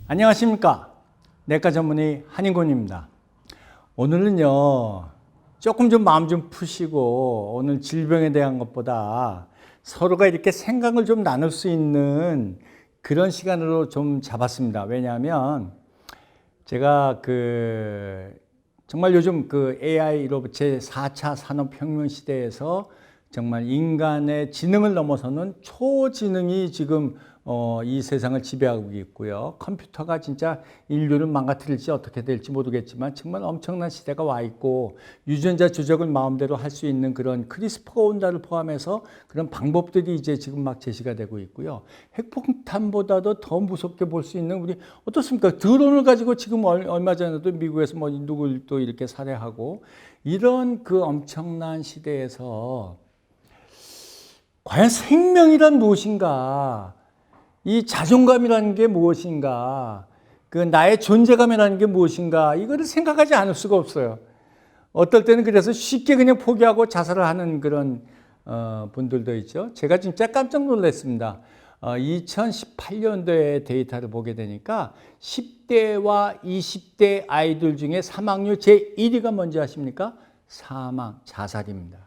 안녕하십니까. 내과 전문의 한인곤입니다. 오늘은요, 조금 좀 마음 좀 푸시고, 오늘 질병에 대한 것보다 서로가 이렇게 생각을 좀 나눌 수 있는 그런 시간으로 좀 잡았습니다. 왜냐하면 제가 정말 요즘 AI로 제4차 산업혁명 시대에서 정말 인간의 지능을 넘어서는 초지능이 지금 이 세상을 지배하고 있고요. 컴퓨터가 진짜 인류를 망가뜨릴지 어떻게 될지 모르겠지만 정말 엄청난 시대가 와 있고, 유전자 조작을 마음대로 할 수 있는 그런 크리스퍼가 온다를 포함해서 그런 방법들이 이제 지금 막 제시가 되고 있고요. 핵폭탄보다도 더 무섭게 볼 수 있는, 우리 어떻습니까? 드론을 가지고 지금 얼마 전에도 미국에서 뭐 누굴 또 이렇게 살해하고, 이런 엄청난 시대에서 과연 생명이란 무엇인가? 이 자존감이라는 게 무엇인가? 나의 존재감이라는 게 무엇인가? 이거를 생각하지 않을 수가 없어요. 어떨 때는 그래서 쉽게 그냥 포기하고 자살을 하는 그런 분들도 있죠. 제가 진짜 깜짝 놀랐습니다. 2018년도에 데이터를 보게 되니까 10대와 20대 아이들 중에 사망률 제1위가 뭔지 아십니까? 자살입니다.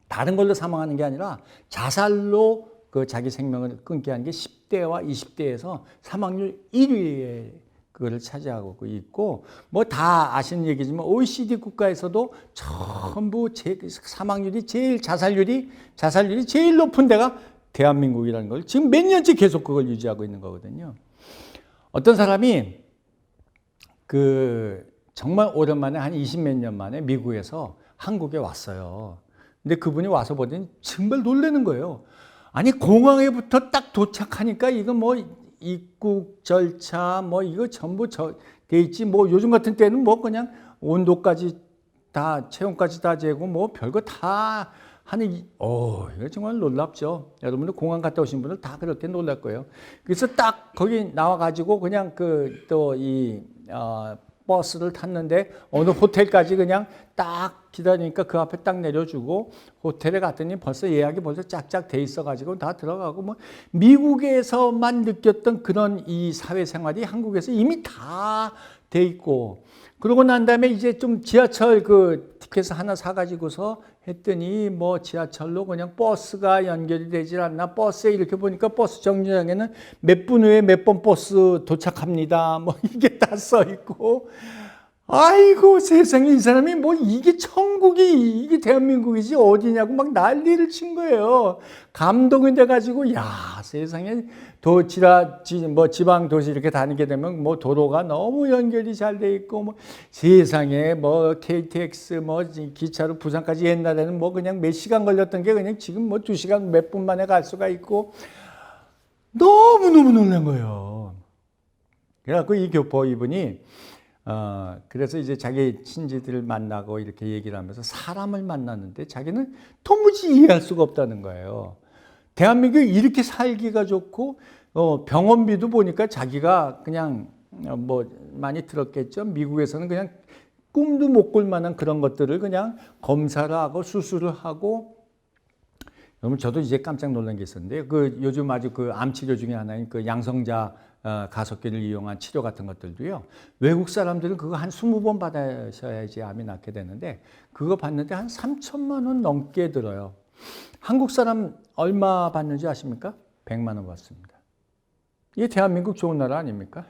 다른 걸로 사망하는 게 아니라 자살로 자기 생명을 끊게 하는 게 10대와 20대에서 사망률 1위에 그거를 차지하고 있고, 뭐 다 아시는 얘기지만 OECD 국가에서도 전부 사망률이 자살률이 제일 높은 데가 대한민국이라는 걸 지금 몇 년째 계속 그걸 유지하고 있는 거거든요. 어떤 사람이 정말 오랜만에 한 20몇 년 만에 미국에서 한국에 왔어요. 근데 그분이 와서 보더니 정말 놀라는 거예요. 아니, 공항에부터 딱 도착하니까 이거 뭐 입국 절차 뭐 이거 전부 돼 있지. 뭐 요즘 같은 때는 뭐 그냥 온도까지 다, 체온까지 다 재고 뭐 별거 다 하는, 이거 정말 놀랍죠. 여러분들 공항 갔다 오신 분들 다 그렇게 놀랄 거예요. 그래서 딱 거기 나와가지고 그냥 버스를 탔는데 어느 호텔까지 그냥 딱 기다리니까 그 앞에 딱 내려주고, 호텔에 갔더니 벌써 예약이 짝짝 돼 있어가지고 다 들어가고, 뭐 미국에서만 느꼈던 그런 이 사회생활이 한국에서 이미 다 돼 있고, 그러고 난 다음에 이제 좀 지하철 티켓을 하나 사가지고서 했더니 뭐 지하철로 그냥 버스가 연결이 되질 않나, 버스에 이렇게 보니까 버스 정류장에는 몇 분 후에 몇 번 버스 도착합니다 뭐 이게 다 써 있고, 아이고 세상에, 이 사람이 뭐 이게 천국이, 이게 대한민국이지 어디냐고 막 난리를 친 거예요. 감동이 돼가지고, 야, 세상에, 지방 도시 이렇게 다니게 되면 뭐 도로가 너무 연결이 잘 돼 있고, 뭐 세상에 뭐 KTX 뭐 기차로 부산까지 옛날에는 뭐 그냥 몇 시간 걸렸던 게 그냥 지금 뭐 2시간 몇 분 만에 갈 수가 있고, 너무너무 놀란 거예요. 그래갖고 이 교포 이분이 그래서 이제 자기 친지들을 만나고 이렇게 얘기를 하면서 사람을 만났는데 자기는 도무지 이해할 수가 없다는 거예요. 대한민국이 이렇게 살기가 좋고, 병원비도 보니까 자기가 그냥 뭐 많이 들었겠죠. 미국에서는 그냥 꿈도 못 꿀 만한 그런 것들을 그냥 검사를 하고 수술을 하고. 그러면 저도 이제 깜짝 놀란 게 있었는데, 요즘 아주 암 치료 중에 하나인 양성자 가속기를 이용한 치료 같은 것들도요, 외국 사람들은 그거 한 20번 받으셔야지 암이 낫게 되는데, 그거 받는데 한 3천만 원 넘게 들어요. 한국 사람 얼마 받는지 아십니까? 100만 원 받습니다. 이게 대한민국 좋은 나라 아닙니까?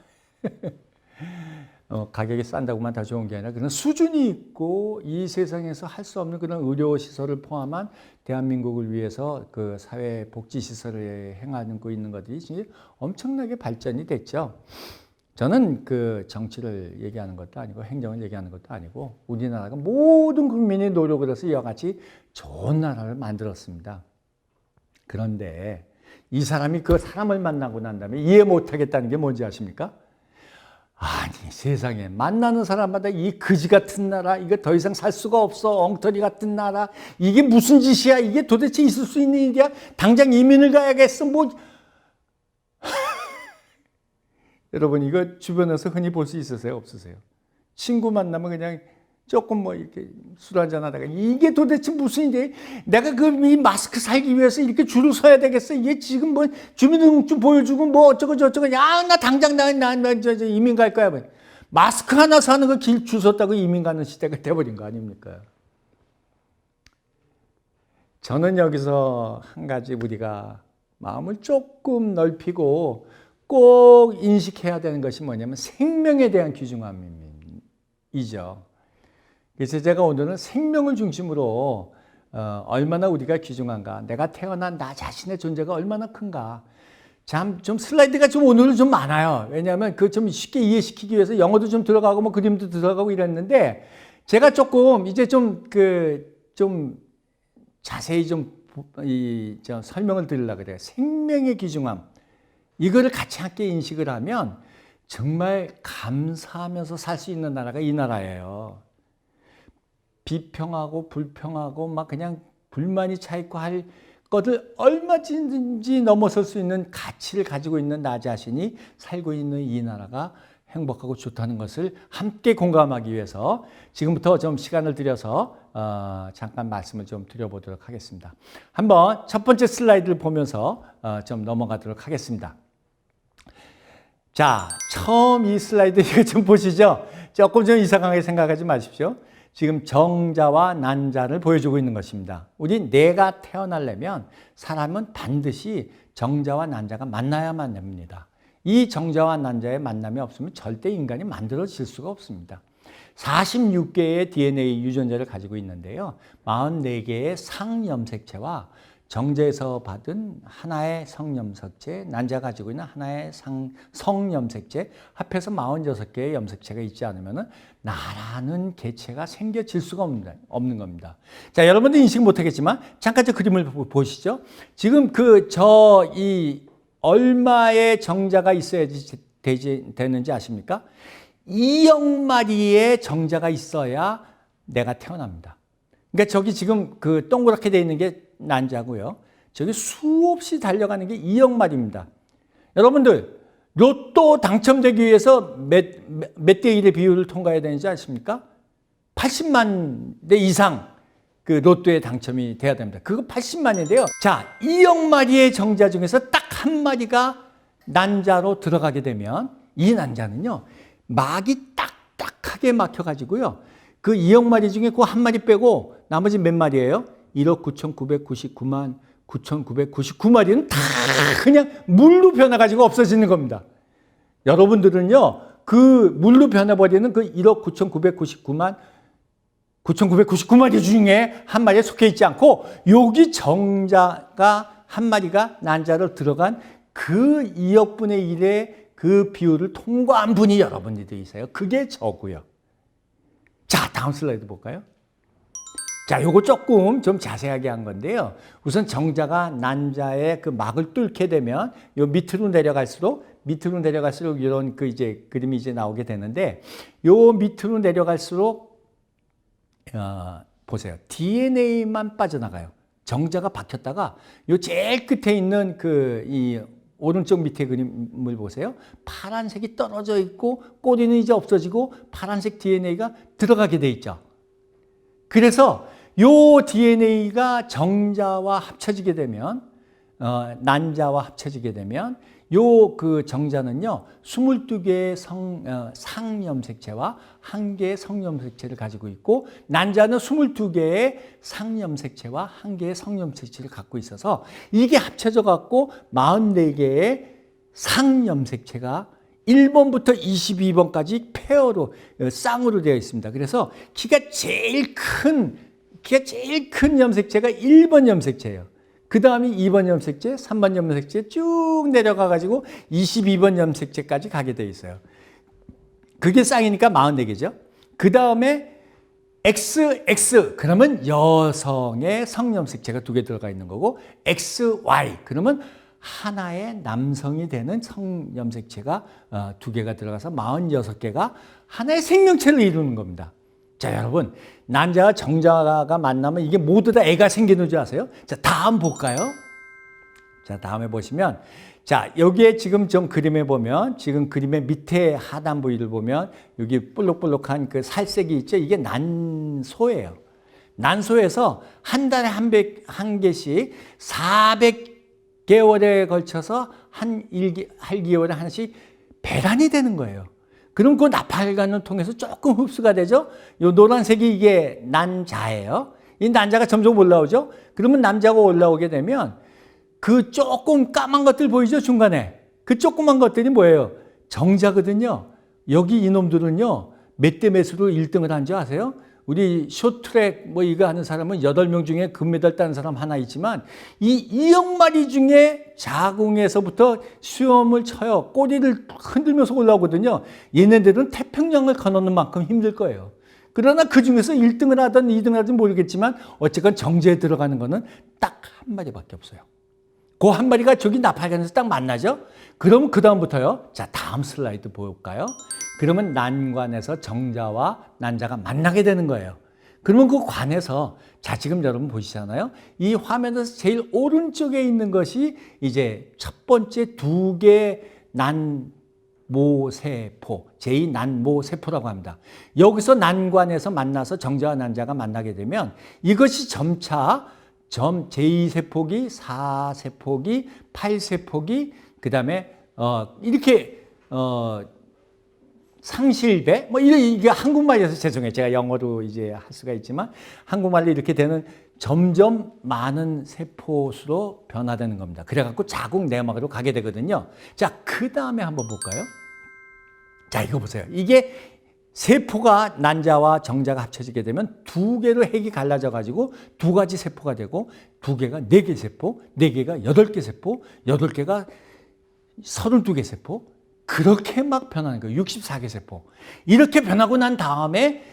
가격이 싼다고만 다 좋은 게 아니라 그런 수준이 있고, 이 세상에서 할 수 없는 그런 의료시설을 포함한 대한민국을 위해서 사회복지시설을 행하고 있는 것들이 진짜 엄청나게 발전이 됐죠. 저는 정치를 얘기하는 것도 아니고 행정을 얘기하는 것도 아니고, 우리나라가 모든 국민이 노력을 해서 이와 같이 좋은 나라를 만들었습니다. 그런데 이 사람이 사람을 만나고 난 다음에 이해 못하겠다는 게 뭔지 아십니까? 아니, 세상에, 만나는 사람마다 이 거지 같은 나라, 이거 더 이상 살 수가 없어, 엉터리 같은 나라, 이게 무슨 짓이야, 이게 도대체 있을 수 있는 일이야, 당장 이민을 가야겠어, 뭐. 여러분, 이거 주변에서 흔히 볼 수 있으세요, 없으세요? 친구 만나면 그냥 조금 뭐 이렇게 술 한잔 하다가 이게 도대체 무슨 이제 내가 이 마스크 살기 위해서 이렇게 줄을 서야 되겠어? 이게 지금 뭐 주민등록증 보여주고 뭐 어쩌고 저쩌고 야, 나 당장 나 이민 갈 거야. 마스크 하나 사는 거 길 줄 섰다고 이민 가는 시대가 돼버린 거 아닙니까? 저는 여기서 한 가지 우리가 마음을 조금 넓히고 꼭 인식해야 되는 것이 뭐냐면 생명에 대한 귀중함이죠. 그래서 제가 오늘은 생명을 중심으로 얼마나 우리가 귀중한가, 내가 태어난 나 자신의 존재가 얼마나 큰가. 참 좀 슬라이드가 좀 오늘은 좀 많아요. 왜냐하면 그 좀 쉽게 이해시키기 위해서 영어도 좀 들어가고 뭐 그림도 들어가고 이랬는데 제가 조금 이제 좀 자세히 좀 설명을 드리려고 그래요. 생명의 귀중함. 이거를 같이 함께 인식을 하면 정말 감사하면서 살 수 있는 나라가 이 나라예요. 비평하고 불평하고 막 그냥 불만이 차 있고 할 것을 얼마든지 넘어설 수 있는 가치를 가지고 있는 나 자신이 살고 있는 이 나라가 행복하고 좋다는 것을 함께 공감하기 위해서 지금부터 좀 시간을 들여서 잠깐 말씀을 좀 드려보도록 하겠습니다. 한번 첫 번째 슬라이드를 보면서 좀 넘어가도록 하겠습니다. 자, 처음 이 슬라이드 이거 좀 보시죠. 조금 좀 이상하게 생각하지 마십시오. 지금 정자와 난자를 보여주고 있는 것입니다. 우리 내가 태어나려면 사람은 반드시 정자와 난자가 만나야만 됩니다. 이 정자와 난자의 만남이 없으면 절대 인간이 만들어질 수가 없습니다. 46개의 DNA 유전자를 가지고 있는데요. 44개의 상염색체와 정자에서 받은 하나의 성염색체, 난자가 가지고 있는 하나의 성염색체, 합해서 46개의 염색체가 있지 않으면 나라는 개체가 생겨질 수가 없는 겁니다. 자, 여러분들 인식 못하겠지만 잠깐 저 그림을 보시죠. 지금 얼마의 정자가 있어야지 되는지 아십니까? 2억 마리의 정자가 있어야 내가 태어납니다. 그러니까 저기 지금 그 동그랗게 되어 있는 게 난자고요. 저기 수없이 달려가는 게 2억 마리입니다. 여러분들 로또 당첨되기 위해서 몇 대 1의 비율을 통과해야 되는지 아십니까? 80만 대 이상 그 로또에 당첨이 돼야 됩니다. 그거 80만인데요. 자, 2억 마리의 정자 중에서 딱 한 마리가 난자로 들어가게 되면 이 난자는요, 막이 딱딱하게 막혀가지고요. 그 2억 마리 중에 그 한 마리 빼고 나머지 몇 마리예요? 1억 9,999만 9,999마리는 다 그냥 물로 변해가지고 없어지는 겁니다. 여러분들은요, 그 물로 변해버리는 그 1억 9,999만 9,999마리 중에 한 마리에 속해 있지 않고 여기 정자가 한 마리가 난자로 들어간 그 2억 분의 1의 그 비율을 통과한 분이 여러분들이세요. 그게 저고요. 자, 다음 슬라이드 볼까요? 자, 요거 조금 좀 자세하게 한 건데요. 우선 정자가 난자의 그 막을 뚫게 되면 요 밑으로 내려갈수록 이런 그 이제 그림이 이제 나오게 되는데 요 밑으로 내려갈수록 보세요. DNA만 빠져나가요. 정자가 박혔다가 요 제일 끝에 있는 이 오른쪽 밑에 그림을 보세요. 파란색이 떨어져 있고 꼬리는 이제 없어지고 파란색 DNA가 들어가게 돼 있죠. 그래서 요 DNA가 정자와 합쳐지게 되면 난자와 합쳐지게 되면 요 그 정자는요 22개의 상염색체와 1개의 성염색체를 가지고 있고 난자는 22개의 상염색체와 1개의 성염색체를 갖고 있어서 이게 합쳐져 갖고 44개의 상염색체가 1번부터 22번까지 페어로 쌍으로 되어 있습니다. 그래서 키가 제일 큰 염색체가 1번 염색체예요. 그 다음이 2번 염색체, 3번 염색체 쭉 내려가 가지고 22번 염색체까지 가게 돼 있어요. 그게 쌍이니까 44개죠. 그 다음에 XX 그러면 여성의 성염색체가 2개 들어가 있는 거고 XY 그러면 하나의 남성이 되는 성염색체가 2개가 들어가서 46개가 하나의 생명체를 이루는 겁니다. 자, 여러분, 난자와 정자가 만나면 이게 모두 다 애가 생기는 줄 아세요? 자, 다음 볼까요? 자, 다음에 보시면, 자, 여기에 지금 좀 그림에 보면, 지금 그림의 밑에 하단 부위를 보면, 여기 볼록볼록한 그 살색이 있죠? 이게 난소예요. 난소에서 한 달에 한 개씩 400개월에 걸쳐서 한 1개월에 하나씩 배란이 되는 거예요. 그럼 그 나팔관을 통해서 조금 흡수가 되죠? 요 노란색이 이게 난자예요. 이 난자가 점점 올라오죠? 그러면 남자가 올라오게 되면 그 조금 까만 것들 보이죠? 중간에. 그 조그만 것들이 뭐예요? 정자거든요. 여기 이놈들은요, 몇 대 몇으로 1등을 한 줄 아세요? 우리 쇼트트랙 뭐 이거 하는 사람은 8명 중에 금메달 따는 사람 하나 있지만 이 2억 마리 중에 자궁에서부터 수염을 쳐요. 꼬리를 흔들면서 올라오거든요. 얘네들은 태평양을 건너는 만큼 힘들 거예요. 그러나 그 중에서 1등을 하든 2등을 하든 모르겠지만 어쨌건 정제에 들어가는 거는 딱 한 마리밖에 없어요. 그 한 마리가 저기 나팔관에서 딱 만나죠. 그럼 그 다음부터요. 자, 다음 슬라이드 볼까요? 그러면 난관에서 정자와 난자가 만나게 되는 거예요. 그러면 그 관에서, 자, 지금 여러분 보시잖아요. 이 화면에서 제일 오른쪽에 있는 것이 이제 첫 번째 2개 난모세포, 제2난모세포라고 합니다. 여기서 난관에서 만나서 정자와 난자가 만나게 되면 이것이 점차 제2세포기, 4세포기, 8세포기, 그 다음에 이렇게 상실배, 뭐 이게 한국말이어서 죄송해요. 제가 영어로 이제 할 수가 있지만 한국말로 이렇게 되는 점점 많은 세포수로 변화되는 겁니다. 그래갖고 자궁 내막으로 가게 되거든요. 자, 그 다음에 한번 볼까요? 자, 이거 보세요. 이게 세포가 난자와 정자가 합쳐지게 되면 2개로 핵이 갈라져가지고 2가지 세포가 되고 2개가 4개 세포, 4개가 8개 세포, 8개가 32개 세포, 그렇게 막 변하는 거예요. 64개 세포. 이렇게 변하고 난 다음에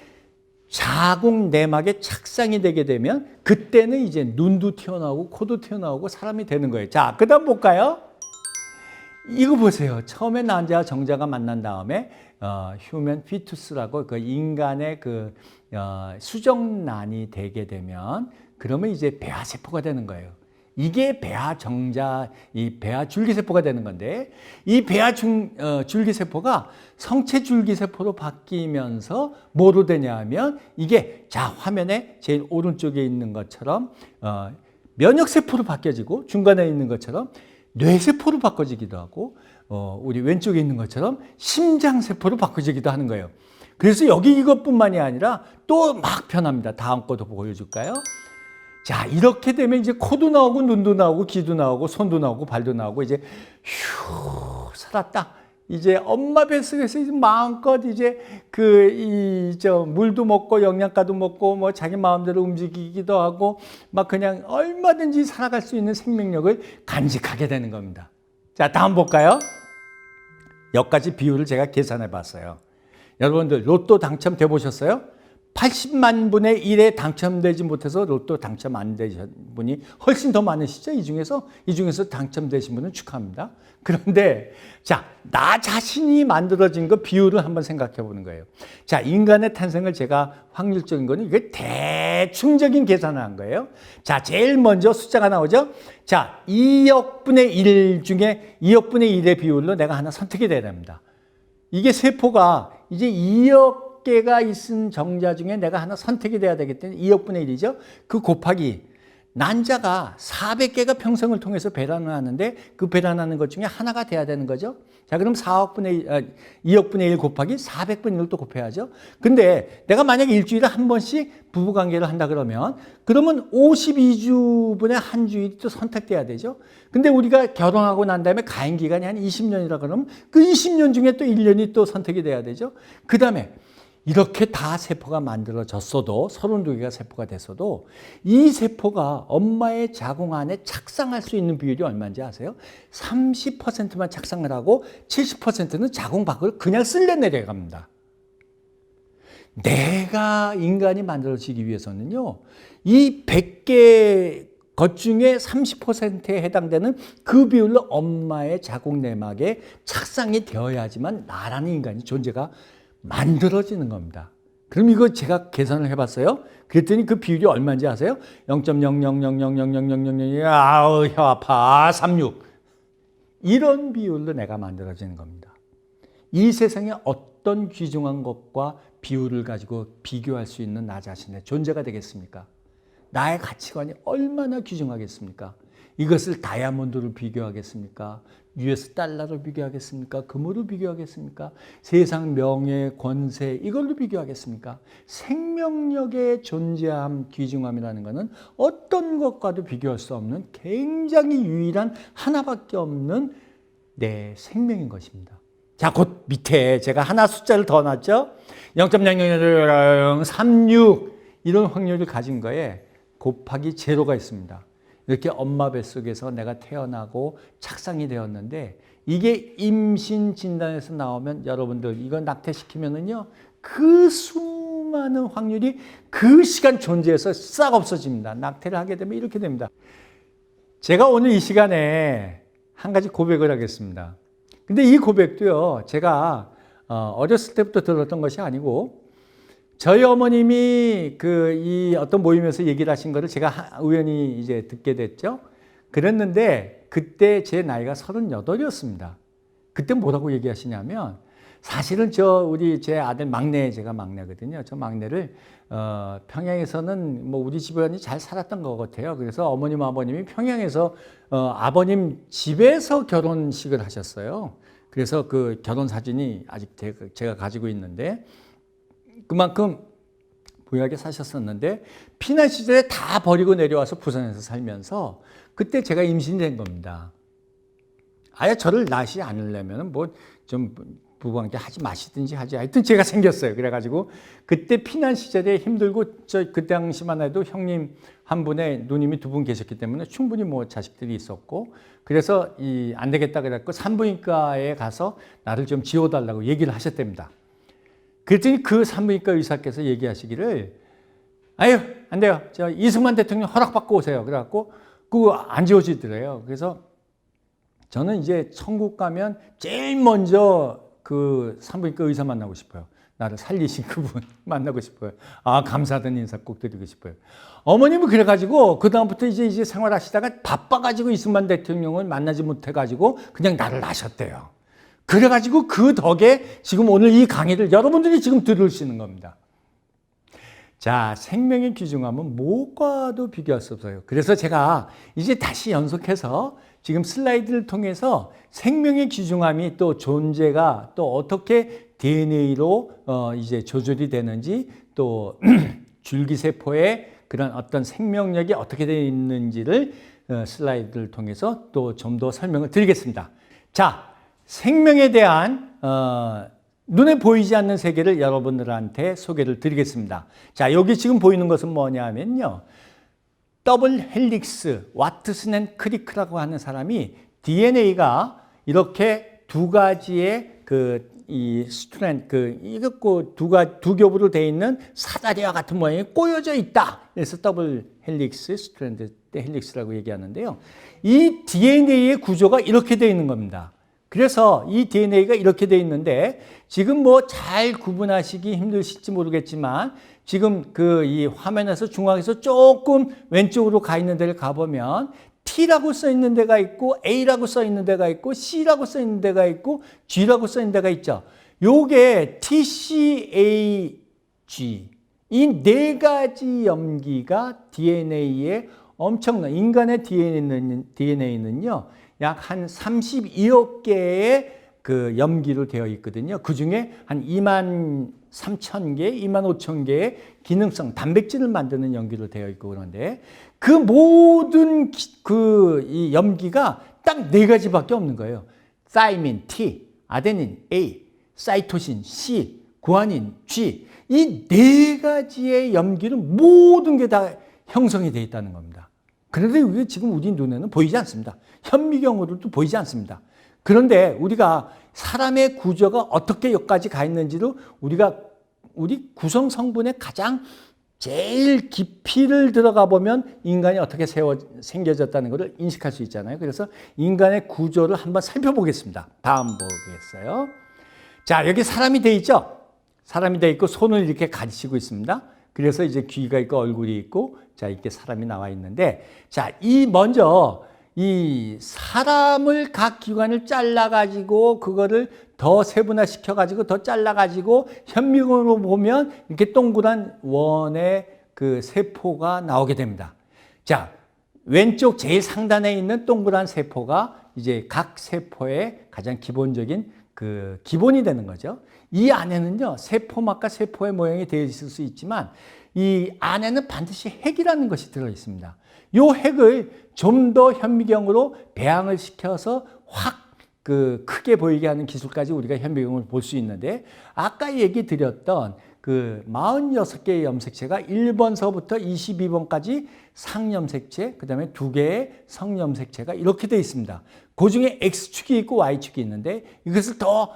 자궁 내막에 착상이 되게 되면 그때는 이제 눈도 튀어나오고 코도 튀어나오고 사람이 되는 거예요. 자, 그 다음 볼까요? 이거 보세요. 처음에 난자와 정자가 만난 다음에 휴먼 피투스라고 그 인간의 그 수정란이 되게 되면 그러면 이제 배아세포가 되는 거예요. 이게 배아정자, 이 배아줄기세포가 되는 건데 이 배아줄기세포가 성체줄기세포로 바뀌면서 뭐로 되냐 하면 이게 자 화면에 제일 오른쪽에 있는 것처럼 면역세포로 바뀌어지고 중간에 있는 것처럼 뇌세포로 바꿔지기도 하고 우리 왼쪽에 있는 것처럼 심장세포로 바꿔지기도 하는 거예요. 그래서 여기 이것뿐만이 아니라 또 막 변합니다. 다음 거도 보여줄까요? 자, 이렇게 되면 이제 코도 나오고 눈도 나오고 귀도 나오고 손도 나오고 발도 나오고 이제 휴 살았다. 이제 엄마 뱃속에서 이제 마음껏 이제 물도 먹고 영양가도 먹고 뭐 자기 마음대로 움직이기도 하고 막 그냥 얼마든지 살아갈 수 있는 생명력을 간직하게 되는 겁니다. 자, 다음 볼까요? 여기까지 비율을 제가 계산해 봤어요. 여러분들 로또 당첨돼 보셨어요? 80만 분의 1에 당첨되지 못해서 로또 당첨 안 되신 분이 훨씬 더 많으시죠? 이 중에서 당첨되신 분은 축하합니다. 그런데 자, 나 자신이 만들어진 거 비율을 한번 생각해 보는 거예요. 자, 인간의 탄생을 제가 확률적인 거는 이게 대충적인 계산을 한 거예요. 자, 제일 먼저 숫자가 나오죠? 자, 2억 분의 1 중에 2억 분의 1의 비율로 내가 하나 선택이 돼야 됩니다. 이게 세포가 이제 2억 개가 있은 정자 중에 내가 하나 선택이 돼야 되기 때문에 2억 분의 1이죠. 그 곱하기 난자가 400개가 평생을 통해서 배란을 하는데 그 배란하는 것 중에 하나가 돼야 되는 거죠. 자, 그럼 2억 분의 1 곱하기 400분의 1을 또 곱해야죠. 근데 내가 만약에 일주일에 한 번씩 부부관계를 한다 그러면 52주분의 한 주일이 또 선택돼야 되죠. 근데 우리가 결혼하고 난 다음에 가임기간이 한 20년이라 그러면 그 20년 중에 또 1년이 또 선택이 돼야 되죠. 그 다음에 이렇게 다 세포가 만들어졌어도 32개가 세포가 됐어도 이 세포가 엄마의 자궁 안에 착상할 수 있는 비율이 얼마인지 아세요? 30%만 착상을 하고 70%는 자궁 밖으로 그냥 쓸려 내려갑니다. 내가 인간이 만들어지기 위해서는요, 이 100개 것 중에 30%에 해당되는 그 비율로 엄마의 자궁 내막에 착상이 되어야지만 나라는 인간이 존재가 만들어지는 겁니다. 그럼 이거 제가 계산을 해봤어요. 그랬더니 그 비율이 얼마인지 아세요? 0.000000000 아우 혀 아파 36 이런 비율로 내가 만들어지는 겁니다. 이 세상에 어떤 귀중한 것과 비율을 가지고 비교할 수 있는 나 자신의 존재가 되겠습니까? 나의 가치관이 얼마나 귀중하겠습니까? 이것을 다이아몬드로 비교하겠습니까? US 달러로 비교하겠습니까? 금으로 비교하겠습니까? 세상 명예, 권세 이걸로 비교하겠습니까? 생명력의 존재함, 귀중함이라는 것은 어떤 것과도 비교할 수 없는 굉장히 유일한 하나밖에 없는 내 생명인 것입니다. 자, 곧 밑에 제가 하나 숫자를 더 놨죠? 0.0036 이런 확률을 가진 거에 곱하기 제로가 있습니다. 이렇게 엄마 뱃속에서 내가 태어나고 착상이 되었는데 이게 임신 진단에서 나오면 여러분들 이거 낙태시키면은요 그 수많은 확률이 그 시간 존재에서 싹 없어집니다. 낙태를 하게 되면 이렇게 됩니다. 제가 오늘 이 시간에 한 가지 고백을 하겠습니다. 근데 이 고백도요 제가 어렸을 때부터 들었던 것이 아니고 저희 어머님이 이 어떤 모임에서 얘기를 하신 거를 제가 우연히 이제 듣게 됐죠. 그랬는데 그때 제 나이가 38이었습니다. 그때 뭐라고 얘기하시냐면 사실은 제 아들 막내, 제가 막내거든요. 저 막내를 평양에서는 뭐 우리 집안이 잘 살았던 것 같아요. 그래서 어머님 아버님이 평양에서 아버님 집에서 결혼식을 하셨어요. 그래서 그 결혼 사진이 아직 제가 가지고 있는데 그만큼 부유하게 사셨었는데 피난 시절에 다 버리고 내려와서 부산에서 살면서 그때 제가 임신이 된 겁니다. 아예 저를 낳지 않으려면 뭐 좀 부부관계 하지 마시든지 하지. 하여튼 제가 생겼어요. 그래가지고 그때 피난 시절에 힘들고 그 당시만 해도 형님 한 분의 누님이 두 분 계셨기 때문에 충분히 뭐 자식들이 있었고 그래서 안 되겠다 그래갖고 산부인과에 가서 나를 좀 지워달라고 얘기를 하셨답니다. 그랬더니 그 산부인과 의사께서 얘기하시기를 아유 안 돼요. 저 이승만 대통령 허락받고 오세요. 그래갖고 그거 안 지워지더래요. 그래서 저는 이제 천국 가면 제일 먼저 그 산부인과 의사 만나고 싶어요. 나를 살리신 그분 만나고 싶어요. 아 감사하다는 인사 꼭 드리고 싶어요. 어머님은 그래가지고 그 다음부터 이제 생활하시다가 바빠가지고 이승만 대통령을 만나지 못해가지고 그냥 나를 낳으셨대요. 그래가지고 그 덕에 지금 오늘 이 강의를 여러분들이 지금 들으시는 겁니다. 자, 생명의 귀중함은 무엇과도 비교할 수 없어요. 그래서 제가 이제 다시 연속해서 지금 슬라이드를 통해서 생명의 귀중함이 또 존재가 또 어떻게 DNA로 이제 조절이 되는지 또 줄기세포의 그런 어떤 생명력이 어떻게 되어 있는지를 슬라이드를 통해서 또 좀 더 설명을 드리겠습니다. 자, 생명에 대한 눈에 보이지 않는 세계를 여러분들한테 소개를 드리겠습니다. 자, 여기 지금 보이는 것은 뭐냐면요. 더블 헬릭스 왓슨 앤 크리크라고 하는 사람이 DNA가 이렇게 두 가지의 이 스트랜드 이거 두 겹으로 되어 있는 사다리와 같은 모양이 꼬여져 있다. 그래서 더블 헬릭스 스트랜드 헬릭스라고 얘기하는데요. 이 DNA의 구조가 이렇게 되어 있는 겁니다. 그래서 이 DNA가 이렇게 되어 있는데 지금 뭐 잘 구분하시기 힘드실지 모르겠지만 지금 이 화면에서 중앙에서 조금 왼쪽으로 가 있는 데를 가보면 T라고 써 있는 데가 있고 A라고 써 있는 데가 있고 C라고 써 있는 데가 있고 G라고 써 있는 데가 있죠. 요게 TCAG 이 네 가지 염기가 DNA에 엄청난 인간의 DNA는요. 약 한 32억 개의 그 염기로 되어 있거든요. 그 중에 한 2만 3천 개, 2만 5천 개의 기능성 단백질을 만드는 염기로 되어 있고 그런데 그 모든 이 염기가 딱 네 가지밖에 없는 거예요. 사이민 T, 아데닌 A, 사이토신 C, 구아닌 G. 이 네 가지의 염기는 모든 게 다 형성이 되어 있다는 겁니다. 그런데 이게 지금 우리 눈에는 보이지 않습니다. 현미경으로도 보이지 않습니다. 그런데 우리가 사람의 구조가 어떻게 여기까지 가 있는지를 우리 구성 성분의 가장 제일 깊이를 들어가 보면 인간이 어떻게 생겨졌다는 것을 인식할 수 있잖아요. 그래서 인간의 구조를 한번 살펴보겠습니다. 다음 보겠어요. 자, 여기 사람이 돼 있죠? 사람이 돼 있고 손을 이렇게 가리치고 있습니다. 그래서 이제 귀가 있고 얼굴이 있고 자 이렇게 사람이 나와 있는데 자 이 먼저 이 사람을 각 기관을 잘라 가지고 그거를 더 세분화 시켜 가지고 더 잘라 가지고 현미경으로 보면 이렇게 동그란 원의 그 세포가 나오게 됩니다. 자 왼쪽 제일 상단에 있는 동그란 세포가 이제 각 세포의 가장 기본적인 그 기본이 되는 거죠. 이 안에는요, 세포막과 세포의 모양이 되어 있을 수 있지만 이 안에는 반드시 핵이라는 것이 들어 있습니다. 이 핵을 좀 더 현미경으로 배양을 시켜서 확 그 크게 보이게 하는 기술까지 우리가 현미경을 볼 수 있는데 아까 얘기 드렸던 그 46개의 염색체가 1번서부터 22번까지 상염색체, 그 다음에 2개의 성염색체가 이렇게 되어 있습니다. 그 중에 X축이 있고 Y축이 있는데 이것을 더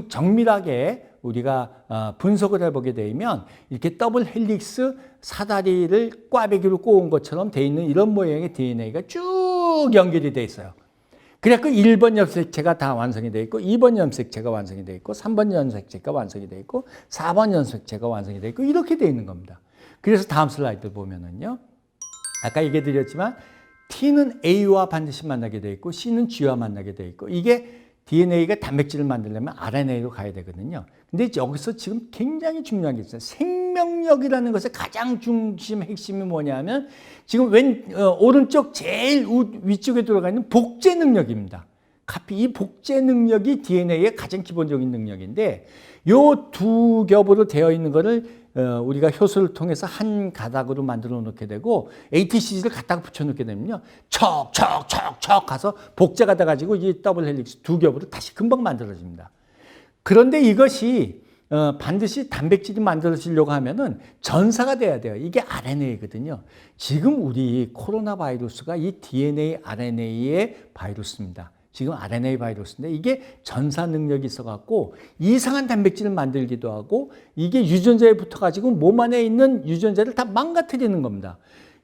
정밀하게 우리가 분석을 해보게 되면 이렇게 더블 헬릭스 사다리를 꽈배기로 꼬은 것처럼 되어 있는 이런 모양의 DNA가 쭉 연결이 되어 있어요. 그래서 1번 염색체가 다 완성이 되어 있고 2번 염색체가 완성이 되어 있고 3번 염색체가 완성이 되어 있고 4번 염색체가 완성이 되어 있고 이렇게 되어 있는 겁니다. 그래서 다음 슬라이드 보면은요. 아까 얘기 드렸지만 T는 A와 반드시 만나게 되어 있고 C는 G와 만나게 되어 있고 이게 DNA가 단백질을 만들려면 RNA로 가야 되거든요. 근데 여기서 지금 굉장히 중요한 게 있어요. 생명력이라는 것의 가장 중심 핵심이 뭐냐면 지금 오른쪽 제일 위쪽에 들어가 있는 복제 능력입니다. 이 복제 능력이 DNA의 가장 기본적인 능력인데 요 두 겹으로 되어 있는 거를 우리가 효소를 통해서 한 가닥으로 만들어 놓게 되고 ATCG를 갖다가 붙여 놓게 되면요. 척 가서 복제가 돼 가지고 이 더블 헬릭스 두 겹으로 다시 금방 만들어집니다. 그런데 이것이 반드시 단백질이 만들어지려고 하면은 전사가 돼야 돼요. 이게 RNA거든요. 지금 우리 코로나 바이러스가 이 DNA, RNA의 바이러스입니다. 지금 RNA 바이러스인데 이게 전사 능력이 있어갖고 이상한 단백질을 만들기도 하고 이게 유전자에 붙어가지고 몸 안에 있는 유전자를 다 망가뜨리는 겁니다.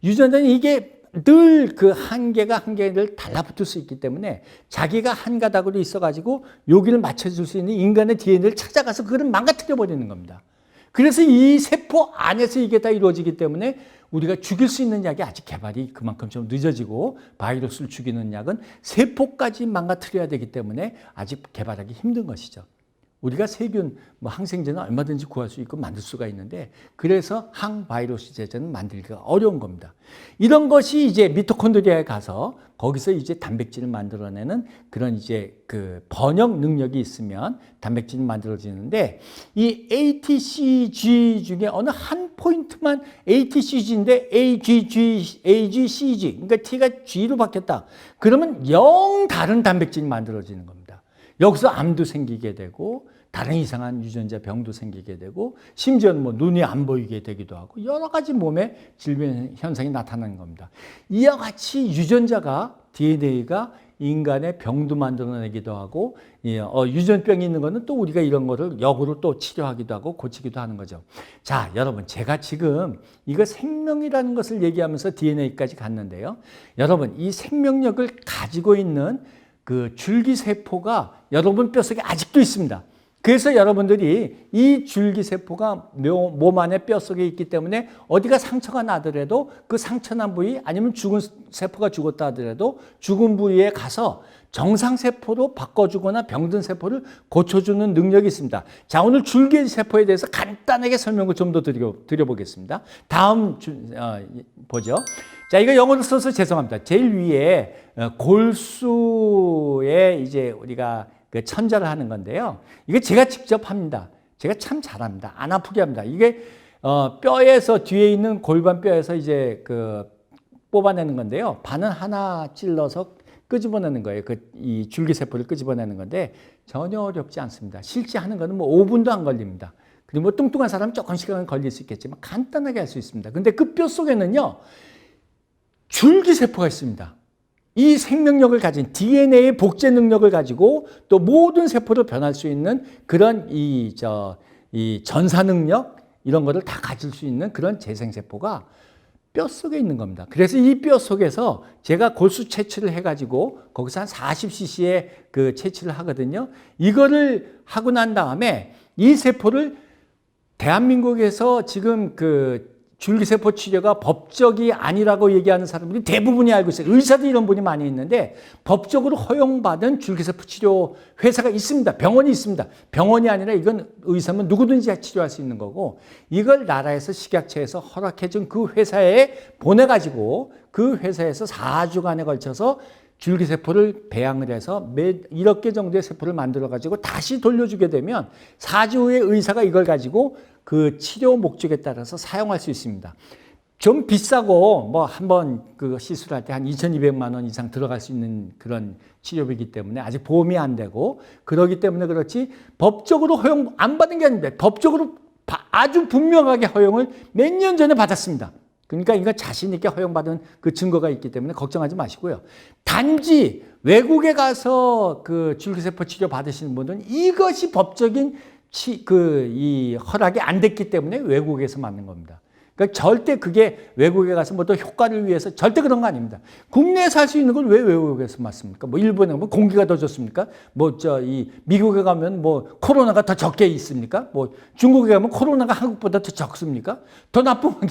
유전자는 이게 늘 그 한 개를 달라붙을 수 있기 때문에 자기가 한 가닥으로 있어가지고 여기를 맞춰줄 수 있는 인간의 DNA를 찾아가서 그걸 망가뜨려 버리는 겁니다. 그래서 이 세포 안에서 이게 다 이루어지기 때문에 우리가 죽일 수 있는 약이 아직 개발이 그만큼 좀 늦어지고 바이러스를 죽이는 약은 세포까지 망가뜨려야 되기 때문에 아직 개발하기 힘든 것이죠. 우리가 세균, 항생제는 얼마든지 구할 수 있고 만들 수가 있는데 그래서 항바이러스 제제는 만들기가 어려운 겁니다. 이런 것이 이제 미토콘드리아에 가서 거기서 이제 단백질을 만들어내는 그런 이제 그 번역 능력이 있으면 단백질이 만들어지는데 이 ATCG 중에 어느 한 포인트만 ATCG인데 AGCG 그러니까 T가 G로 바뀌었다. 그러면 영 다른 단백질이 만들어지는 겁니다. 여기서 암도 생기게 되고 다른 이상한 유전자 병도 생기게 되고 심지어는 눈이 안 보이게 되기도 하고 여러 가지 몸에 질병 현상이 나타나는 겁니다. 이와 같이 유전자가 DNA가 인간의 병도 만들어내기도 하고 유전병이 있는 거는 또 우리가 이런 거를 역으로 또 치료하기도 하고 고치기도 하는 거죠. 자, 여러분 제가 지금 이거 생명이라는 것을 얘기하면서 DNA까지 갔는데요. 여러분 이 생명력을 가지고 있는 그 줄기세포가 여러분 뼛속에 아직도 있습니다. 그래서 여러분들이 이 줄기세포가 몸 안에 뼛속에 있기 때문에 어디가 상처가 나더라도 그 상처난 부위 아니면 죽은 세포가 죽었다 하더라도 죽은 부위에 가서 정상세포로 바꿔주거나 병든 세포를 고쳐주는 능력이 있습니다. 자, 오늘 줄기세포에 대해서 간단하게 설명을 좀 더 드려보겠습니다. 다음 보죠. 자, 이거 영어로 써서 죄송합니다. 제일 위에 골수에 이제 우리가 그 천자를 하는 건데요. 이거 제가 직접 합니다. 제가 참 잘합니다. 안 아프게 합니다. 이게 뼈에서 뒤에 있는 골반 뼈에서 이제 그 뽑아내는 건데요. 바늘 하나 찔러서 끄집어내는 거예요. 이 줄기세포를 끄집어내는 건데 전혀 어렵지 않습니다. 실제 하는 거는 5분도 안 걸립니다. 그리고 뚱뚱한 사람은 조금 시간은 걸릴 수 있겠지만 간단하게 할 수 있습니다. 근데 그 뼈 속에는요. 줄기세포가 있습니다. 이 생명력을 가진 DNA의 복제 능력을 가지고 또 모든 세포를 변할 수 있는 그런 이 전사 능력 이런 거를 다 가질 수 있는 그런 재생세포가 뼈 속에 있는 겁니다. 그래서 이 뼈 속에서 제가 골수 채취를 해가지고 거기서 한 40cc의 그 채취를 하거든요. 이거를 하고 난 다음에 이 세포를 대한민국에서 지금 그 줄기세포 치료가 법적이 아니라고 얘기하는 사람들이 대부분이 알고 있어요. 의사도 이런 분이 많이 있는데 법적으로 허용받은 줄기세포 치료 회사가 있습니다. 병원이 있습니다. 병원이 아니라 이건 의사면 누구든지 치료할 수 있는 거고, 이걸 나라에서 식약처에서 허락해준 그 회사에 보내가지고 그 회사에서 4주간에 걸쳐서 줄기세포를 배양을 해서 1억 개 정도의 세포를 만들어가지고 다시 돌려주게 되면 4주 후에 의사가 이걸 가지고 그 치료 목적에 따라서 사용할 수 있습니다. 좀 비싸고 뭐 한번 그 시술할 때 한 2,200만 원 이상 들어갈 수 있는 그런 치료비이기 때문에 아직 보험이 안 되고 그러기 때문에 그렇지 법적으로 허용 안 받은 게 아닙니다. 법적으로 아주 분명하게 허용을 몇 년 전에 받았습니다. 그러니까 이건 자신 있게 허용받은 그 증거가 있기 때문에 걱정하지 마시고요. 단지 외국에 가서 그 줄기세포 치료 받으시는 분들은 이것이 법적인 이 허락이 안 됐기 때문에 외국에서 맞는 겁니다. 그러니까 절대 그게 외국에 가서 뭐 더 효과를 위해서 절대 그런 거 아닙니다. 국내에서 할 수 있는 걸 왜 외국에서 맞습니까? 뭐 일본에 가면 공기가 더 좋습니까? 뭐 미국에 가면 뭐 코로나가 더 적게 있습니까? 뭐 중국에 가면 코로나가 한국보다 더 적습니까? 더 나쁜 건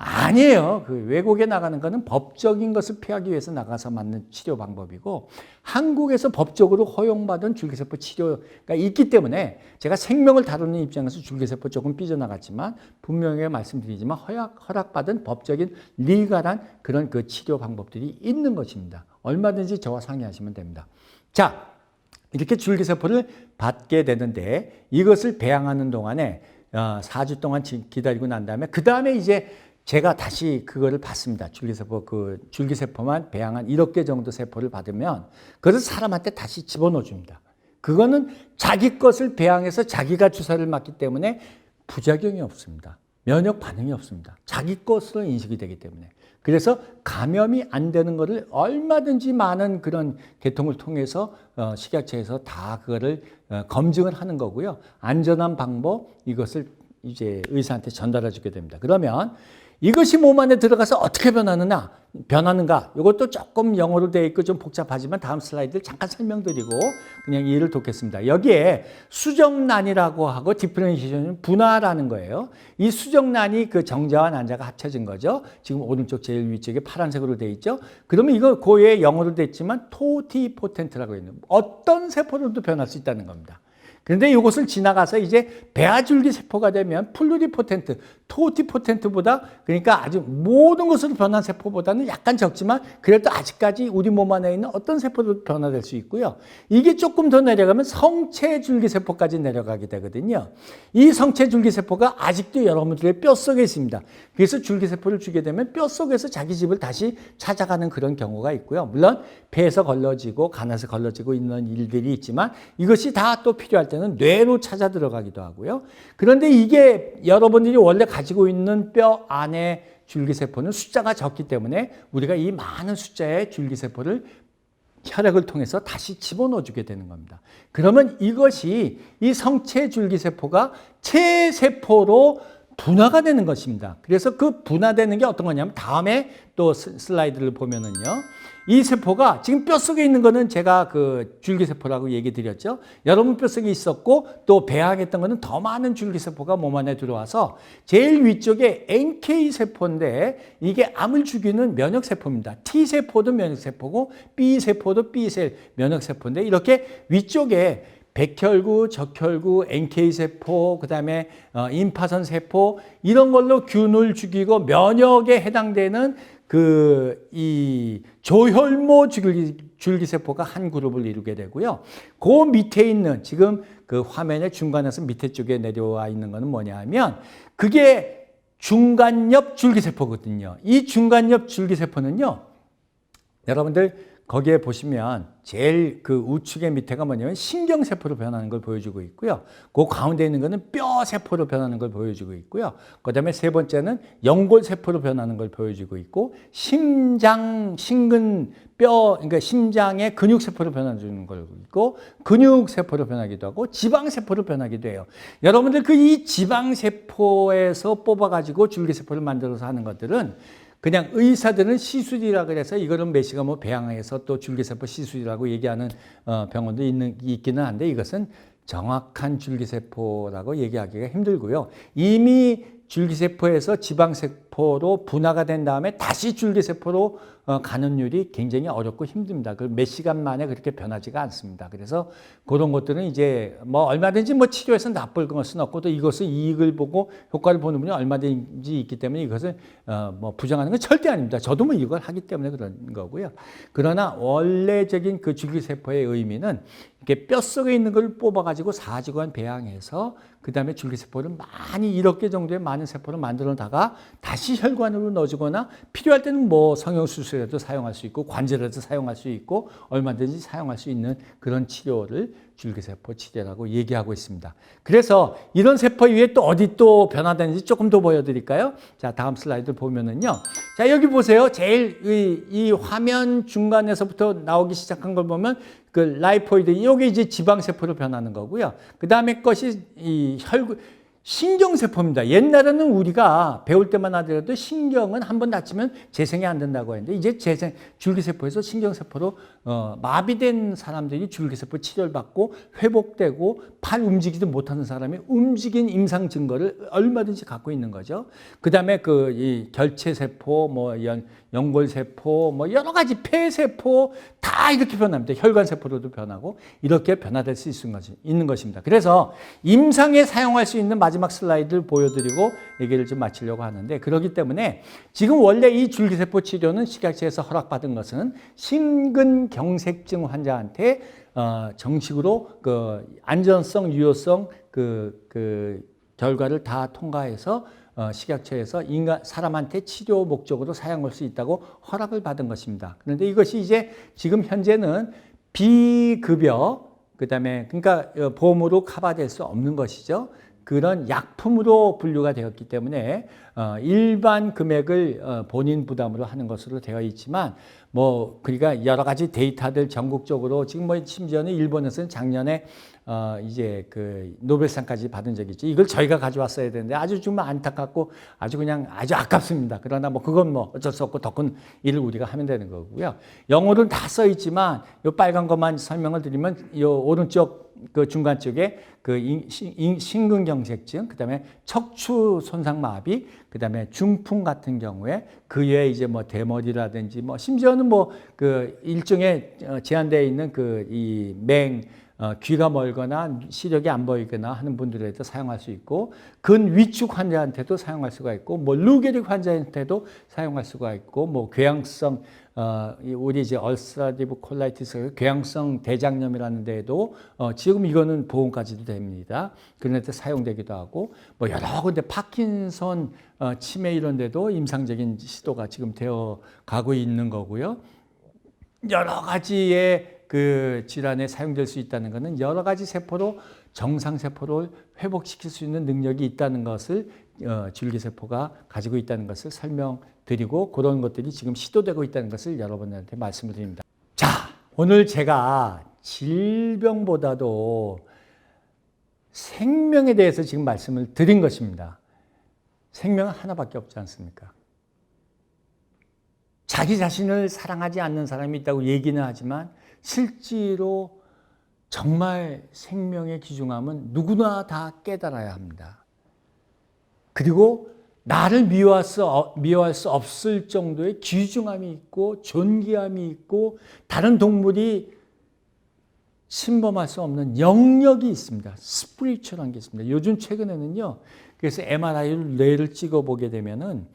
아니에요. 그 외국에 나가는 거는 법적인 것을 피하기 위해서 나가서 맞는 치료 방법이고, 한국에서 법적으로 허용받은 줄기세포 치료가 있기 때문에 제가 생명을 다루는 입장에서 줄기세포 조금 삐져나갔지만 분명히 말씀드리지만 허락받은 법적인 리갈한 그런 그 치료 방법들이 있는 것입니다. 얼마든지 저와 상의하시면 됩니다. 자, 이렇게 줄기세포를 받게 되는데 이것을 배양하는 동안에 4주 동안 기다리고 난 다음에 그 다음에 이제 제가 다시 그거를 받습니다. 줄기세포만 배양한 1억 개 정도 세포를 받으면 그것을 사람한테 다시 집어넣어 줍니다. 그거는 자기 것을 배양해서 자기가 주사를 맞기 때문에 부작용이 없습니다. 면역 반응이 없습니다. 자기 것으로 인식이 되기 때문에. 그래서 감염이 안 되는 것을 얼마든지 많은 그런 계통을 통해서 식약처에서 다 그거를 검증을 하는 거고요. 안전한 방법, 이것을 이제 의사한테 전달해 주게 됩니다. 그러면 이것이 몸 안에 들어가서 어떻게 변하는가? 이것도 조금 영어로 되어 있고 좀 복잡하지만 다음 슬라이드를 잠깐 설명드리고 그냥 이해를 돕겠습니다. 여기에 수정란이라고 하고 디퍼런시에이션은 분화라는 거예요. 이 수정란이 그 정자와 난자가 합쳐진 거죠. 지금 오른쪽 제일 위쪽에 파란색으로 되어 있죠. 그러면 이거 고유의 영어로 되어 있지만 토티포텐트라고 있는 어떤 세포로도 변할 수 있다는 겁니다. 그런데 이것을 지나가서 이제 배아줄기 세포가 되면 플루리포텐트, 토티포텐트보다 그러니까 아주 모든 것으로 변한 세포보다는 약간 적지만 그래도 아직까지 우리 몸 안에 있는 어떤 세포도 변화될 수 있고요. 이게 조금 더 내려가면 성체줄기 세포까지 내려가게 되거든요. 이 성체줄기 세포가 아직도 여러분들의 뼛속에 있습니다. 그래서 줄기세포를 주게 되면 뼛속에서 자기 집을 다시 찾아가는 그런 경우가 있고요. 물론 폐에서 걸러지고 간에서 걸러지고 있는 일들이 있지만 이것이 다 또 필요할 때는 뇌로 찾아 들어가기도 하고요. 그런데 이게 여러분들이 원래 가지고 있는 뼈 안에 줄기세포는 숫자가 적기 때문에 우리가 이 많은 숫자의 줄기세포를 혈액을 통해서 다시 집어넣어 주게 되는 겁니다. 그러면 이것이 이 성체 줄기세포가 체세포로 분화가 되는 것입니다. 그래서 그 분화되는 게 어떤 거냐면 다음에 또 슬라이드를 보면은요. 이 세포가 지금 뼛속에 있는 거는 제가 그 줄기세포라고 얘기 드렸죠. 여러분 뼛속에 있었고 또 배양했던 거는 더 많은 줄기세포가 몸 안에 들어와서 제일 위쪽에 NK세포인데 이게 암을 죽이는 면역세포입니다. T세포도 면역세포고 B세포도 B셀 면역세포인데 이렇게 위쪽에 백혈구, 적혈구, NK세포, 그 다음에 임파선세포 이런 걸로 균을 죽이고 면역에 해당되는 이 조혈모 줄기세포가 한 그룹을 이루게 되고요. 그 밑에 있는 지금 그 화면의 중간에서 밑에 쪽에 내려와 있는 거는 뭐냐 하면 그게 중간엽 줄기세포거든요. 이 중간엽 줄기세포는요. 여러분들 거기에 보시면 제일 그 우측의 밑에가 뭐냐면 신경세포로 변하는 걸 보여주고 있고요. 그 가운데 있는 거는 뼈세포로 변하는 걸 보여주고 있고요. 그 다음에 세 번째는 연골세포로 변하는 걸 보여주고 있고 그러니까 심장의 근육세포로 변하는 걸 있고 근육세포로 변하기도 하고 지방세포로 변하기도 해요. 여러분들 이 지방세포에서 뽑아가지고 줄기세포를 만들어서 하는 것들은 그냥 의사들은 시술이라 그래서 이거는 몇 시간 배양해서 또 줄기세포 시술이라고 얘기하는 병원도 있기는 한데 이것은 정확한 줄기세포라고 얘기하기가 힘들고요. 이미 줄기세포에서 지방세포로 분화가 된 다음에 다시 줄기세포로 가는 율이 굉장히 어렵고 힘듭니다. 그 몇 시간 만에 그렇게 변하지가 않습니다. 그래서 그런 것들은 이제 뭐 얼마든지 뭐 치료해서 나쁠 것은 없고 또 이것을 이익을 보고 효과를 보는 분이 얼마든지 있기 때문에 이것을 뭐 부정하는 건 절대 아닙니다. 저도 뭐 이걸 하기 때문에 그런 거고요. 그러나 원래적인 그 줄기세포의 의미는 이렇게 뼛속에 있는 걸 뽑아가지고 4주간 배양해서 그 다음에 줄기세포를 많이 1억 개 정도의 많은 세포를 만들어다가 다시 혈관으로 넣어주거나 필요할 때는 뭐 성형수술에도 사용할 수 있고 관절에도 사용할 수 있고 얼마든지 사용할 수 있는 그런 치료를 줄기세포 치료라고 얘기하고 있습니다. 그래서 이런 세포 위에 또 어디 또 변화되는지 조금 더 보여드릴까요? 자, 다음 슬라이드 보면은요. 자, 여기 보세요. 제일 이 화면 중간에서부터 나오기 시작한 걸 보면 그 라이포이드, 이게 이제 지방세포로 변하는 거고요. 그 다음에 것이 이 신경세포입니다. 옛날에는 우리가 배울 때만 하더라도 신경은 한번 다치면 재생이 안 된다고 했는데 이제 줄기세포에서 신경세포로 마비된 사람들이 줄기세포 치료를 받고 회복되고 팔 움직이지 못하는 사람이 움직인 임상 증거를 얼마든지 갖고 있는 거죠. 그 다음에 이 결체세포, 뭐 연골세포, 뭐 여러 가지 폐세포 다 이렇게 변합니다. 혈관세포로도 변하고 이렇게 변화될 수 있는 것입니다. 그래서 임상에 사용할 수 있는 마지막 슬라이드를 보여드리고 얘기를 좀 마치려고 하는데, 그렇기 때문에 지금 원래 이 줄기세포 치료는 식약처에서 허락받은 것은 심근경색증 환자한테 정식으로 그 안전성, 유효성 그 결과를 다 통과해서 식약처에서 사람한테 치료 목적으로 사용할 수 있다고 허락을 받은 것입니다. 그런데 이것이 이제 지금 현재는 비급여, 그다음에 그러니까 보험으로 커버될 수 없는 것이죠. 그런 약품으로 분류가 되었기 때문에 일반 금액을 본인 부담으로 하는 것으로 되어 있지만, 뭐 그러니까 여러 가지 데이터들 전국적으로 지금 뭐 심지어는 일본에서는 작년에 이제 그 노벨상까지 받은 적이 있죠. 이걸 저희가 가져왔어야 되는데 아주 정말 안타깝고 아주 그냥 아주 아깝습니다. 그러나 뭐 그건 뭐 어쩔 수 없고 더 큰 일을 우리가 하면 되는 거고요. 영어로는 다 써 있지만 요 빨간 것만 설명을 드리면 요 오른쪽 그 중간 쪽에 그 심근경색증, 그다음에 척추 손상 마비, 그다음에 중풍 같은 경우에 그 외에 이제 뭐 대머리라든지 뭐 심지어는 뭐 그 일종의 제한되어 있는 그 이 귀가 멀거나 시력이 안 보이거나 하는 분들에도 사용할 수 있고, 근위축 환자한테도 사용할 수가 있고, 뭐 루게릭 환자한테도 사용할 수가 있고, 뭐 궤양성 우리 이제 얼서라티브 콜라이티스, 궤양성 대장염이라는 데에도 지금 이거는 보험까지도 됩니다. 그런 데 사용되기도 하고, 뭐 여러 군데 파킨손 치매 이런 데도 임상적인 시도가 지금 되어 가고 있는 거고요. 여러 가지의 그 질환에 사용될 수 있다는 것은 여러 가지 세포로 정상세포를 회복시킬 수 있는 능력이 있다는 것을 줄기세포가 가지고 있다는 것을 설명드리고, 그런 것들이 지금 시도되고 있다는 것을 여러분들한테 말씀을 드립니다. 자, 오늘 제가 질병보다도 생명에 대해서 지금 말씀을 드린 것입니다. 생명은 하나밖에 없지 않습니까? 자기 자신을 사랑하지 않는 사람이 있다고 얘기는 하지만 실제로 정말 생명의 귀중함은 누구나 다 깨달아야 합니다. 그리고 나를 미워할 수 없을 정도의 귀중함이 있고 존귀함이 있고 다른 동물이 침범할 수 없는 영역이 있습니다. 스피리추얼한 게 있습니다. 요즘 최근에는요, 그래서 MRI를 뇌를 찍어보게 되면은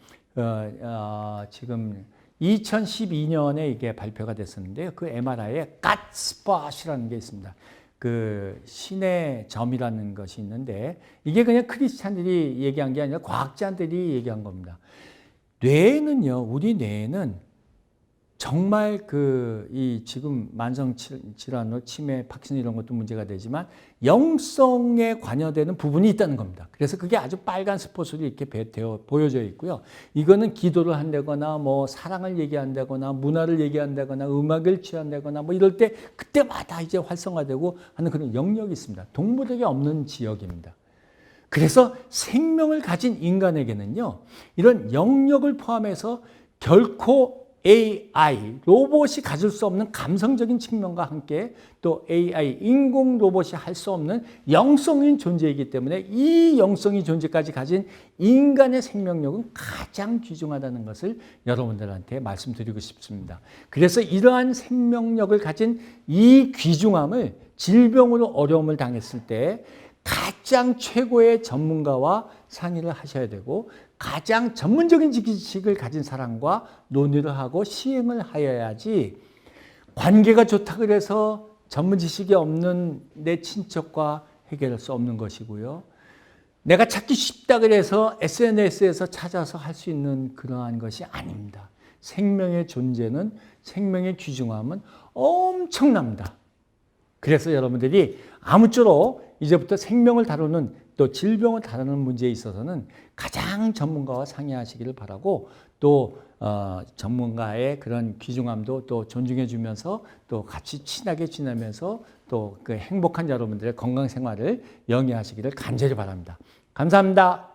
지금 2012년에 이게 발표가 됐었는데요. 그 MRI에 갓스팟이라는 게 있습니다. 그 신의 점이라는 것이 있는데, 이게 그냥 크리스찬들이 얘기한 게 아니라 과학자들이 얘기한 겁니다. 뇌는요, 우리 뇌는 정말 이 지금 만성 질환으로 치매, 파킨슨 이런 것도 문제가 되지만 영성에 관여되는 부분이 있다는 겁니다. 그래서 그게 아주 빨간 스포츠로 이렇게 보여져 있고요. 이거는 기도를 한다거나 뭐 사랑을 얘기한다거나 문화를 얘기한다거나 음악을 취한다거나 뭐 이럴 때 그때마다 이제 활성화되고 하는 그런 영역이 있습니다. 동물에게 없는 지역입니다. 그래서 생명을 가진 인간에게는요, 이런 영역을 포함해서 결코 AI, 로봇이 가질 수 없는 감성적인 측면과 함께 또 AI, 인공 로봇이 할 수 없는 영성인 존재이기 때문에 이 영성의 존재까지 가진 인간의 생명력은 가장 귀중하다는 것을 여러분들한테 말씀드리고 싶습니다. 그래서 이러한 생명력을 가진 이 귀중함을 질병으로 어려움을 당했을 때 가장 최고의 전문가와 상의를 하셔야 되고 가장 전문적인 지식을 가진 사람과 논의를 하고 시행을 하여야지 관계가 좋다 그래서 전문 지식이 없는 내 친척과 해결할 수 없는 것이고요. 내가 찾기 쉽다 그래서 SNS에서 찾아서 할 수 있는 그러한 것이 아닙니다. 생명의 존재는 생명의 귀중함은 엄청납니다. 그래서 여러분들이 아무쪼록 이제부터 생명을 다루는 또 질병을 다루는 문제에 있어서는 가장 전문가와 상의하시기를 바라고 또 전문가의 그런 귀중함도 또 존중해 주면서 또 같이 친하게 지내면서 또 그 행복한 여러분들의 건강 생활을 영위하시기를 간절히 바랍니다. 감사합니다.